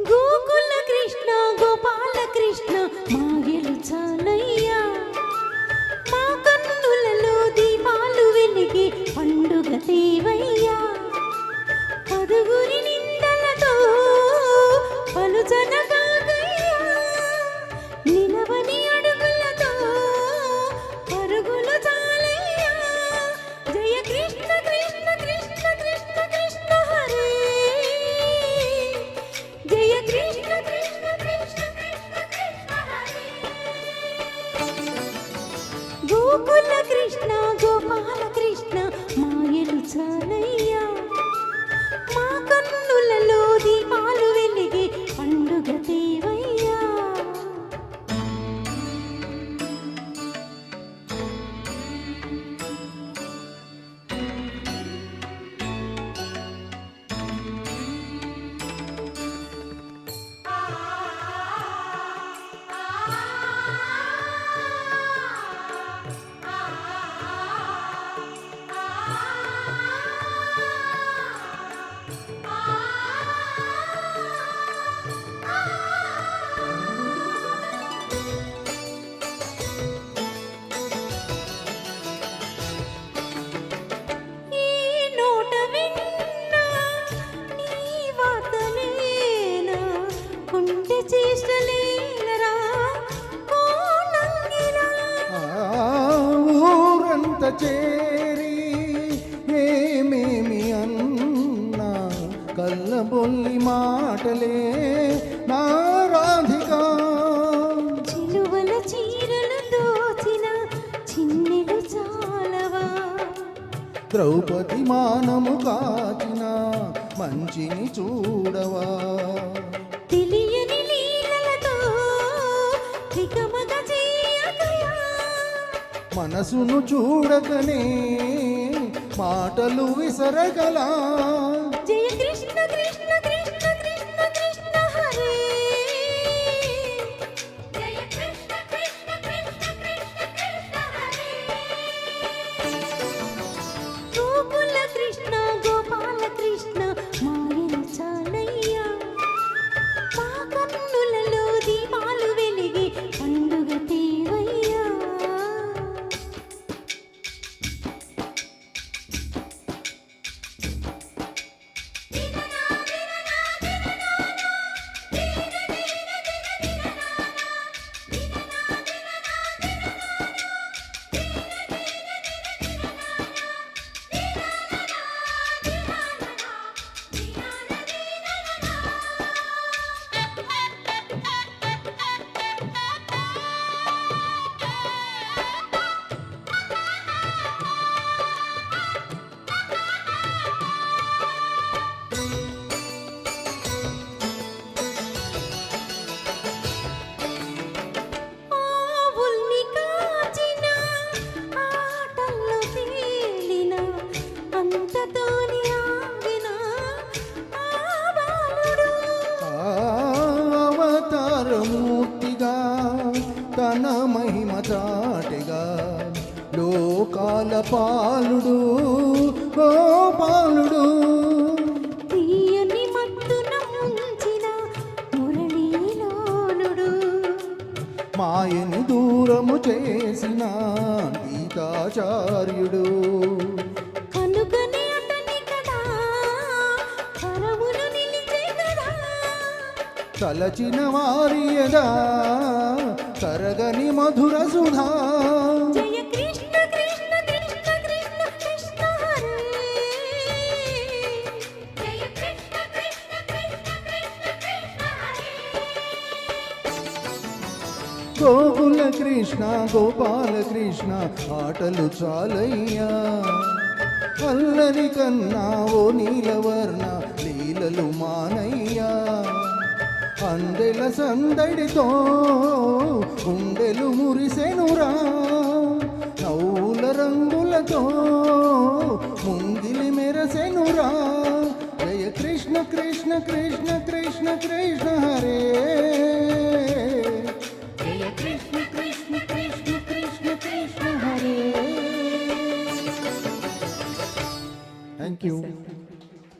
గోకుల కృష్ణ గోపాల కృష్ణ మాయలు చాలయ్యా, మా కన్నులలో దీపాలు వెలిగి పండుగ దేవయ్యా. పదుగురి నిందలతో పలుచనగాగయ్యా, నిలవని అడుగులతో పరుగులు చాలయ్యా. జయ కృష్ణ కృష్ణ కృష్ణ కృష్ణ కృష్ణ హరే, జయ కృష్ణ కృష్ణ కృష్ణ కృష్ణ కృష్ణ హరే. గోకుల కృష్ణ గోపాల కృష్ణ మాయలు చాలయ్యా, మా కన్నులలో దీపాలు వెలిగి పండుగ దేవయ్యా. ఈ నోట విన్నా నీ వార్తలేనా, కుంటి చేష్టలేనరా కోనంగిలా. ఊరంత చేరి ఏమేమి అన్నా, కళ్ళబొల్లి మాటలే నా రాధికా. చిలువల చీరలు దోచిన చిన్నెలు చాలవా, ద్రౌపది మానము కాచిన మంచిని చూడవా. తెలియని లీలలతో వికమగ చేయకయా. మనసును చూడకనే మాటలు విసరగలా. జయ కృష్ణ కృష్ణ కృష్ణ కృష్ణ కృష్ణ హరే, జయ కృష్ణ కృష్ణ కృష్ణ కృష్ణ కృష్ణ హరే. గోకుల కృష్ణ గోపాల కృష్ణ మాయలు చాలయ్యా, మా కన్నులలో దీపాలు వెలిగి పండుగ దేవయ్యా. ఆవుల్ని కాచిన ఆటల్లో తేలిన అంతతోని ఆగిన ఆ బాలుడు. అవతారమూర్తిగా తన మహిమ చాటిగా లోకాల పాలుడు గోపాలుడు. తీయని మత్తున ముంచిన మురళీలోలుడు. మాయని దూరము చేసిన గీతాచార్యుడు. కనుకనే అతని కదా కరములు నిలిచే కదా. తలచిన వారియదా తరగని మధుర సుధా. జయ కృష్ణ కృష్ణ కృష్ణ కృష్ణ కృష్ణ హరే, జయ కృష్ణ కృష్ణ కృష్ణ కృష్ణ కృష్ణ హరే. గోకుల కృష్ణ గోపాల కృష్ణ ఆటలు చాలయ్యా, అల్లరి కన్నా ఓ నీలవర్ణ లీలలు మానయ్యా. అందెల సందడితో గుండెలు మురిసెనురా, నవ్వుల రంగులతో ముంగిలి మెరసెనురా. జయ కృష్ణ కృష్ణ కృష్ణ కృష్ణ కృష్ణ